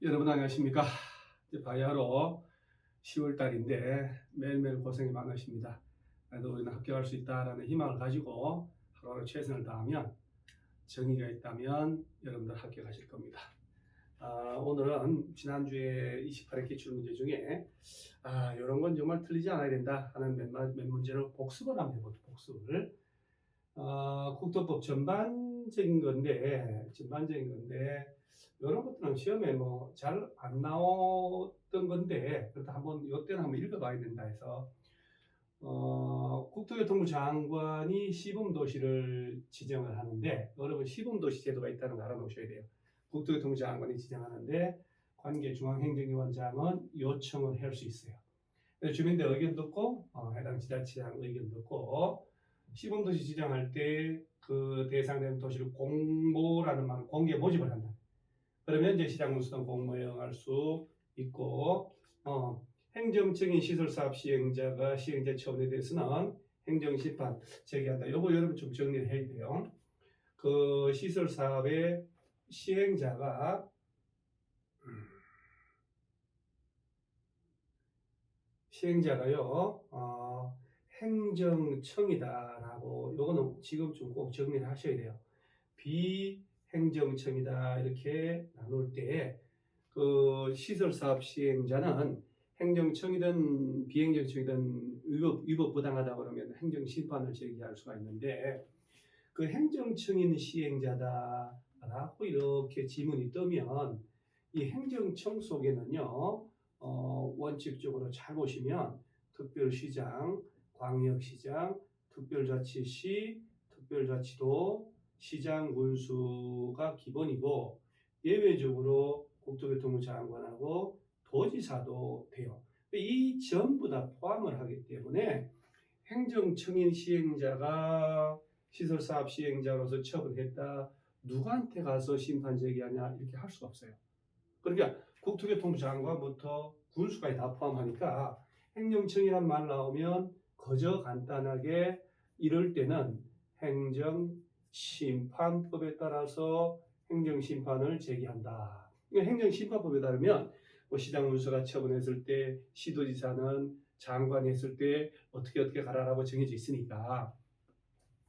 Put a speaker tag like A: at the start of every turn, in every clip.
A: 여러분 안녕하십니까? 이제 바야흐로 10월달인데 매일매일 고생이 많으십니다. 그래도 우리는 합격할 수 있다라는 희망을 가지고 하루하루 최선을 다하면 정의가 있다면 여러분들 합격하실 겁니다. 오늘은 지난주에 28회 기출문제 중에 이런 건 정말 틀리지 않아야 된다 하는 몇 문제를 복습을 한번 해보죠. 복습을. 국토법 전반적인 건데 이런 것들은 시험에 뭐 잘 안 나왔던 건데 그래도 한번 이때는 한번 읽어봐야 된다 해서 국토교통부 장관이 시범도시를 지정을 하는데 여러분 시범도시 제도가 있다는 거 알아놓으셔야 돼요. 국토교통부 장관이 지정하는데 관계 중앙행정위원장은 요청을 할 수 있어요. 주민들 의견 듣고 해당 지자체장 의견 듣고 시범도시 지정할 때 그 대상되는 도시를 공모라는 말은 공개 모집을 한다. 그러면 이제 시장문수등 공모형할 수 있고 행정적인 시설사업 시행자가 시행자 처분에 대해서는 행정심판 제기한다. 요거 여러분 좀 정리를 해야 돼요. 그 시설사업의 시행자가요 행정청이다라고 요거는 지금 좀 꼭 정리를 하셔야 돼요. 비행정청이다 이렇게 나눌 때 그 시설사업 시행자는 행정청이든 비행정청이든 위법 부당하다 그러면 행정심판을 제기할 수가 있는데 그 행정청인 시행자다라고 이렇게 지문이 뜨면 이 행정청 속에는요 원칙적으로 잘 보시면 특별시장, 광역시장, 특별자치시, 특별자치도, 시장 군수가 기본이고 예외적으로 국토교통부 장관하고 도지사도 돼요. 이 전부 다 포함을 하기 때문에 행정청인 시행자가 시설사업 시행자로서 처분했다. 누구한테 가서 심판 제기하냐 이렇게 할 수가 없어요. 그러니까 국토교통부 장관부터 군수까지 다 포함하니까 행정청이란 말 나오면 그저 간단하게 이럴 때는 행정심판법에 따라서 행정심판을 제기한다. 그러니까 행정심판법에 따르면 뭐 시장군수가 처분했을 때 시도지사는 장관이 했을 때 어떻게 가라라고 정해져 있으니까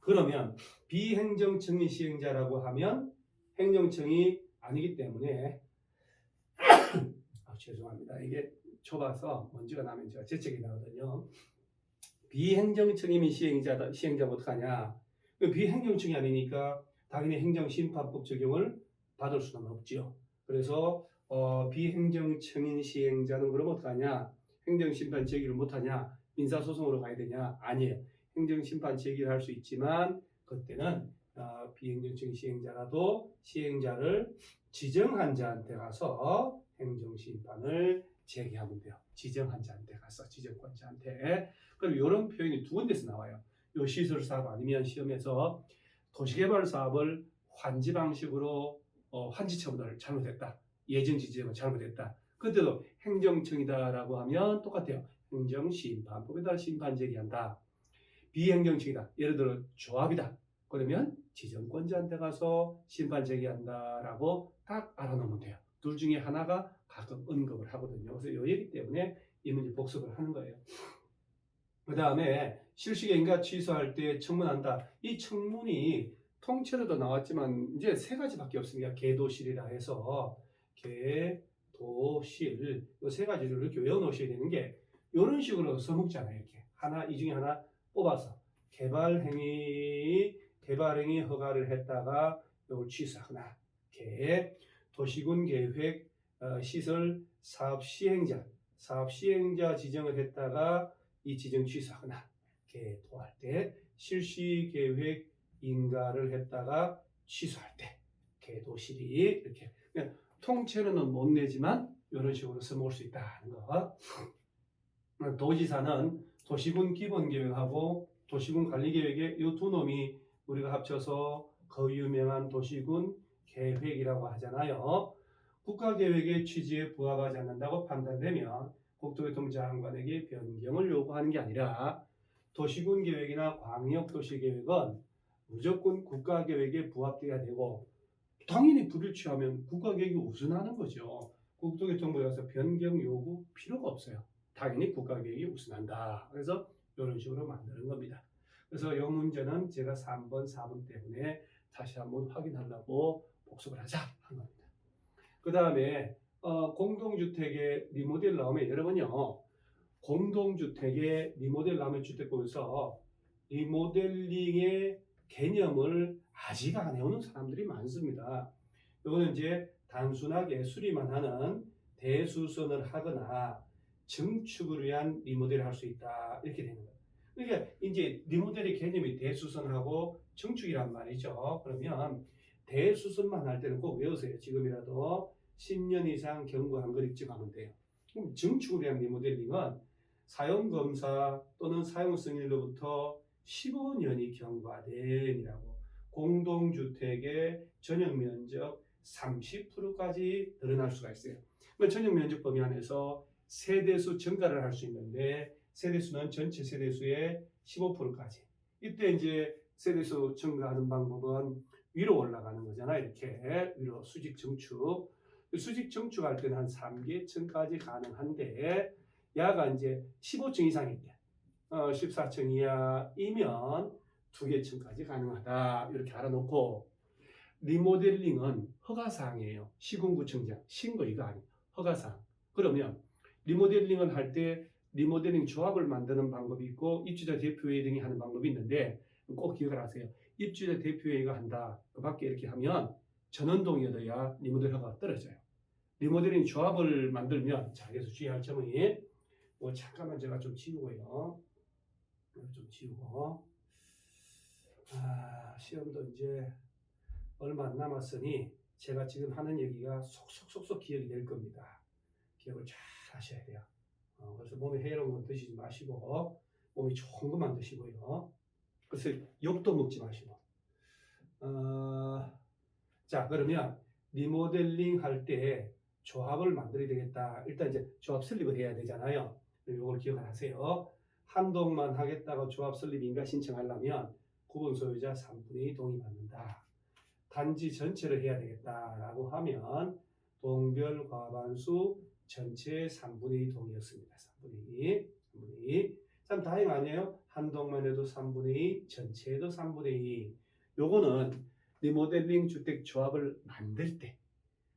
A: 그러면 비행정청인 시행자라고 하면 행정청이 아니기 때문에 죄송합니다. 이게 좁아서 먼지가 나면 제가 재채기 나거든요. 비행정청이면 시행자면 어떡하냐? 비행정청이 아니니까 당연히 행정심판법 적용을 받을 수는 없죠. 그래서 비행정청인 시행자는 그럼 어떡하냐? 행정심판 제기를 못하냐? 민사소송으로 가야 되냐? 아니에요. 행정심판 제기를 할 수 있지만 그때는 비행정청인 시행자라도 시행자를 지정한 자한테 가서 행정심판을 제기하면 돼요. 지정한 자한테 가서 지정권자한테. 그럼 이런 표현이 두 군데서 나와요. 요 시설사업 아니면 시험에서 도시개발 사업을 환지 방식으로 환지 처분을 잘못했다. 예정 지정을 잘못했다. 그때도 행정청이다라고 하면 똑같아요. 행정심판법에 따라 심판 제기한다. 비행정청이다. 예를 들어 조합이다. 그러면 지정권자한테 가서 심판 제기한다라고 딱 알아놓으면 돼요. 둘 중에 하나가 가끔 언급을 하거든요. 그래서 이 얘기 때문에 이 문제 복습을 하는 거예요. 그 다음에 실시행위가 취소할 때 청문한다. 이 청문이 통째로도 나왔지만 이제 세 가지밖에 없습니다. 계도실이라 해서 계도실 이 세 가지를 이렇게 외워놓으셔야 되는 게 이런 식으로 써먹잖아요. 이렇게 하나 이 중에 하나 뽑아서 개발행위 허가를 했다가 이걸 취소하거나 도시군 계획 시설 사업 시행자 지정을 했다가 이 지정 취소하거나 도할 때 실시 계획 인가를 했다가 취소할 때 계도실이 이렇게 통째로는 못 내지만 이런 식으로 써먹을 수 있다는 거. 도지사는 도시군 기본계획하고 도시군 관리계획에 이 두 놈이 우리가 합쳐서 그 유명한 도시군 계획이라고 하잖아요. 국가계획의 취지에 부합하지 않는다고 판단되면 국토교통부 장관에게 변경을 요구하는 게 아니라 도시군 계획이나 광역도시계획은 무조건 국가계획에 부합돼야 되고 당연히 불일치하면 국가계획이 우선하는 거죠. 국토교통부에 가서 변경 요구 필요가 없어요. 당연히 국가계획이 우선한다. 그래서 이런 식으로 만드는 겁니다. 그래서 이 문제는 제가 3번, 4번 때문에 다시 한번 확인하려고 복습을 하자 한 겁니다. 그 다음에 공동주택의 리모델 나오면 여러분요. 공동주택의 리모델 나오면 주택법에서 리모델링의 개념을 아직 안 해오는 사람들이 많습니다. 이거는 이제 단순하게 수리만 하는 대수선을 하거나 증축을 위한 리모델을 할 수 있다 이렇게 되는 거예요. 그러니까 이제 리모델의 개념이 대수선하고 증축이란 말이죠. 그러면 대수선만 할 때는 꼭 외우세요. 지금이라도 10년 이상 경과한 걸 입증하면 돼요. 그럼 증축을 위한 리모델링은 사용검사 또는 사용승인으로부터 15년이 경과된이라고 공동주택의 전용면적 30%까지 늘어날 수가 있어요. 전용면적 범위 안에서 세대수 증가를 할 수 있는데 세대수는 전체 세대수의 15%까지. 이때 이제 세대수 증가하는 방법은 위로 올라가는 거잖아요. 이렇게 위로 수직 증축. 수직 증축할 때는 한 3계층까지 가능한데 야가 이제 15층 이상일 때 14층 이하이면 2계층까지 가능하다. 이렇게 알아놓고 리모델링은 허가사항이에요. 시군구청장. 신고 이거 아니에요. 허가사항. 그러면 리모델링을 할 때 리모델링 조합을 만드는 방법이 있고 입주자 대표회의 등이 하는 방법이 있는데 꼭 기억을 하세요. 입주자 대표회의가 한다. 그 밖에 이렇게 하면 전원동의여야 리모델 허가가 떨어져요. 리모델링 조합을 만들면 자 여기서 주의할 점은 잠깐만 제가 좀 지우고요. 좀 지우고 시험도 이제 얼마 안 남았으니 제가 지금 하는 얘기가 속속속속 기억이 될 겁니다. 기억을 잘 하셔야 돼요. 그래서 몸에 해로운 건 드시지 마시고 몸이 좋은 것만 드시고요. 그래서 욕도 먹지 마시고 자 그러면 리모델링 할 때 조합을 만들어야 되겠다. 일단 이제 조합 설립을 해야 되잖아요. 이걸 기억을 하세요. 한 동만 하겠다고 조합 설립 인가 신청하려면 구분 소유자 3분의 2 동의받는다. 단지 전체를 해야 되겠다라고 하면 동별 과반수 전체 3분의 2 동의였습니다. 3분의 2. 참 다행 아니에요? 한 동만 해도 3분의 2, 전체에도 3분의 2. 요거는 리모델링 주택 조합을 만들 때.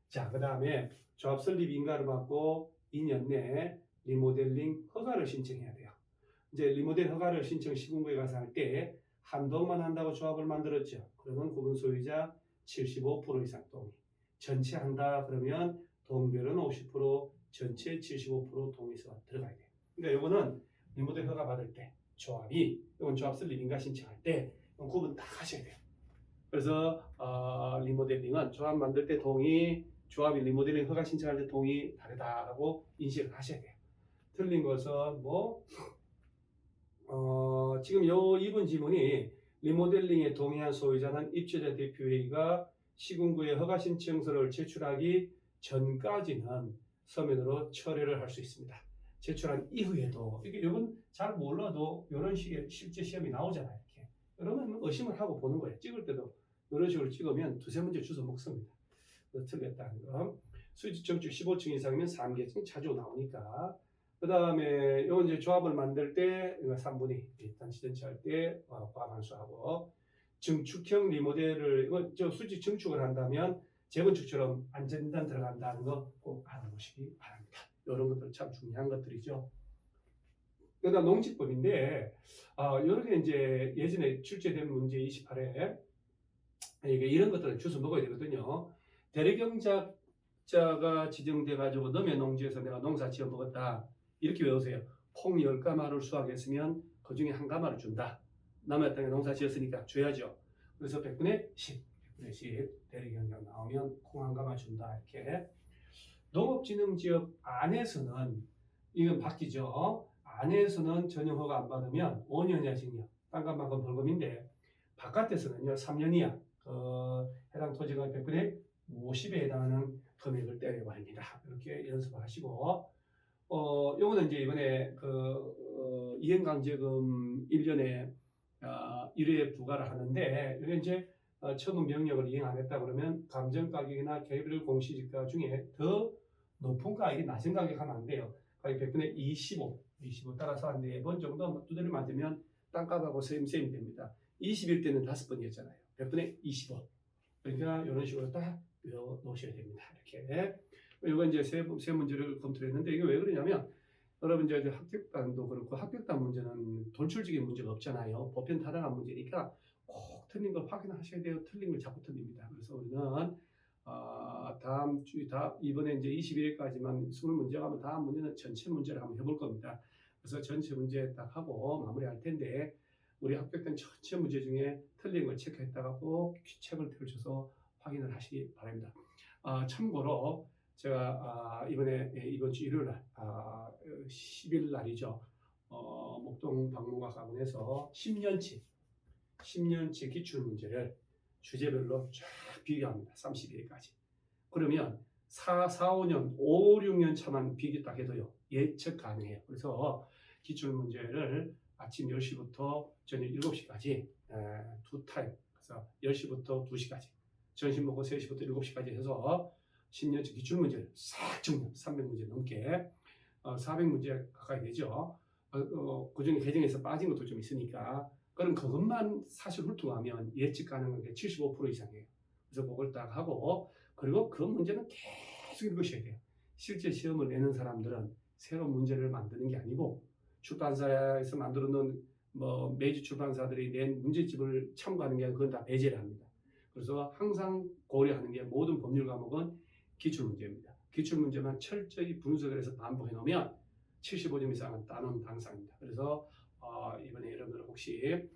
A: 자, 그 다음에 조합 설립 인가를 받고 2년 내에 리모델링 허가를 신청해야 돼요. 이제 리모델 허가를 신청 시군구에 가서 할 때 한 동만 한다고 조합을 만들었죠. 그러면 구분 소유자 75% 이상 동의. 전체 한다 그러면 동별은 50%, 전체 75% 동의서가 들어가야 돼요. 그러니까 이거는 리모델 허가 받을 때 조합이 이건 조합 설립 인가 신청할 때 구분 딱 하셔야 돼요. 그래서 리모델링은 조합 만들 때 동의, 조합이 리모델링 허가 신청할 때 동의 다르다라고 인식을 하셔야 돼요. 틀린 것은 지금 요 이번 지문이 리모델링에 동의한 소유자는 입주자 대표회의가 시군구에 허가 신청서를 제출하기 전까지는 서면으로 철회를 할 수 있습니다. 제출한 이후에도 이건 잘 몰라도 이런 식의 실제 시험이 나오잖아요. 이렇게. 그러면 의심을 하고 보는 거예요. 찍을 때도 이런 식으로 찍으면 두세 문제 주워 먹습니다. 틀렸다는 거. 수직 정축 15층 이상이면 3계층 자주 나오니까. 그 다음에 이건 이제 조합을 만들 때 3분의 2 단지 전체 할 때 과반수하고 증축형 리모델을 이거 수직 증축을 한다면 재건축처럼 안전단 들어간다는 거 꼭 알아보시기 바랍니다. 이런 것들 참 중요한 것들이죠. 그다음 농지법인데 이렇게 이제 예전에 출제된 문제 28회 이런 것들은 주워 먹어야 되거든요. 대리경작자가 지정돼 가지고 너의 농지에서 내가 농사 지어 먹었다. 이렇게 외우세요. 콩 10가마를 수확했으면 그 중에 한 가마를 준다. 남의 땅에 농사 지었으니까 줘야죠. 그래서 100분의 10, 100분의 10 대리경작 나오면 콩 한 가마 준다. 이렇게. 농업진흥지역 안에서는 이건 바뀌죠. 안에서는 전용허가 안 받으면 5년 이하 징역, 땅값만큼 벌금인데 바깥에서는요 3년 이하, 해당 토지가 100분의 50에 해당하는 금액을 때려고 합니다. 이렇게 연습하시고, 요거는 이제 이번에 이행강제금 1년에 1회 부과를 하는데, 이게 이제 처분 명령을 이행 안 했다 그러면 감정가격이나 개별 공시지가 중에 더 높은 가격이 낮은 가격 하면 안 돼요. 가격 100분의 25 따라서 한 4번 정도 두드려 맞으면 땅값하고 셈이 됩니다. 20일 때는 5번이었잖아요. 100분의 25. 그러니까 이런 식으로 딱 외워 놓으셔야 됩니다. 이렇게. 이건 이제 세 문제를 검토를 했는데, 이게 왜 그러냐면, 여러분 이제 합격단도 그렇고, 합격단 문제는 돌출적인 문제가 없잖아요. 보편 타당한 문제니까 꼭 틀린 걸 확인하셔야 돼요. 틀린 걸 자꾸 틀립니다. 그래서 우리는 다음 주 이번에 이제 21일까지만 20문제 하면 다음 문제는 전체 문제를 한번 해볼 겁니다. 그래서 전체 문제 딱 하고 마무리할 텐데, 우리 합격된 전체 문제 중에 틀린 걸 체크했다가 꼭 책을 펼쳐서 확인을 하시기 바랍니다. 참고로 제가 이번 주 일요일 날 10일 날이죠. 목동 박물관에서 10년치 기출 문제를 주제별로 쫙 비교합니다. 31일까지. 그러면 5년, 5, 6년 차만 비교 딱 해도요, 예측 가능해요. 그래서 기출 문제를 아침 10시부터 저녁 7시까지 두 타임, 그래서 10시부터 2시까지, 점심 먹고 3시부터 7시까지 해서 10년치 기출 문제를 싹 정리, 300문제 넘게, 400문제 가까이 되죠. 그 중에 개정에서 빠진 것도 좀 있으니까, 그럼 그것만 사실 훑어가면 예측 가능한 게 75% 이상이에요. 그래서 그걸 딱 하고, 그리고 그 문제는 계속 읽으셔야 돼요. 실제 시험을 내는 사람들은 새로운 문제를 만드는 게 아니고, 출판사에서 만들어 놓은 메이저 출판사들이 낸 문제집을 참고하는 게 아니라 그건 다 배제를 합니다. 그래서 항상 고려하는 게 모든 법률 과목은 기출문제입니다. 기출문제만 철저히 분석을 해서 반복해 놓으면 75점 이상은 따는 당상입니다. 그래서 이번에 여러분들 혹시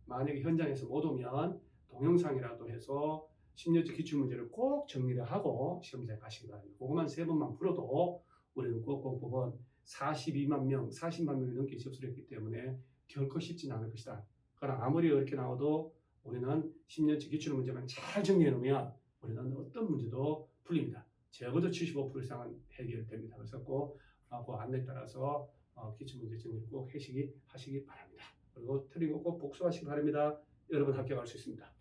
A: 만약에 현장에서 못 오면 동영상이라도 해서 10년째 기출문제를 꼭 정리를 하고 시험장에 가시기 바랍니다. 그것만 3번만 풀어도 우리는 꼭꼭법은 40만 명이 넘게 접수를 했기 때문에 결코 쉽지는 않을 것이다. 그러나 아무리 어렵게 나와도 우리는 10년째 기출문제만 잘 정리해 놓으면 우리는 어떤 문제도 풀립니다. 적어도 75% 이상은 해결됩니다. 그래서 꼭 그 안내에 따라서 기출문제 정리 꼭 하시기 바랍니다. 그리고 틀린 거 꼭 복수하시기 바랍니다. 여러분 합격할 수 있습니다.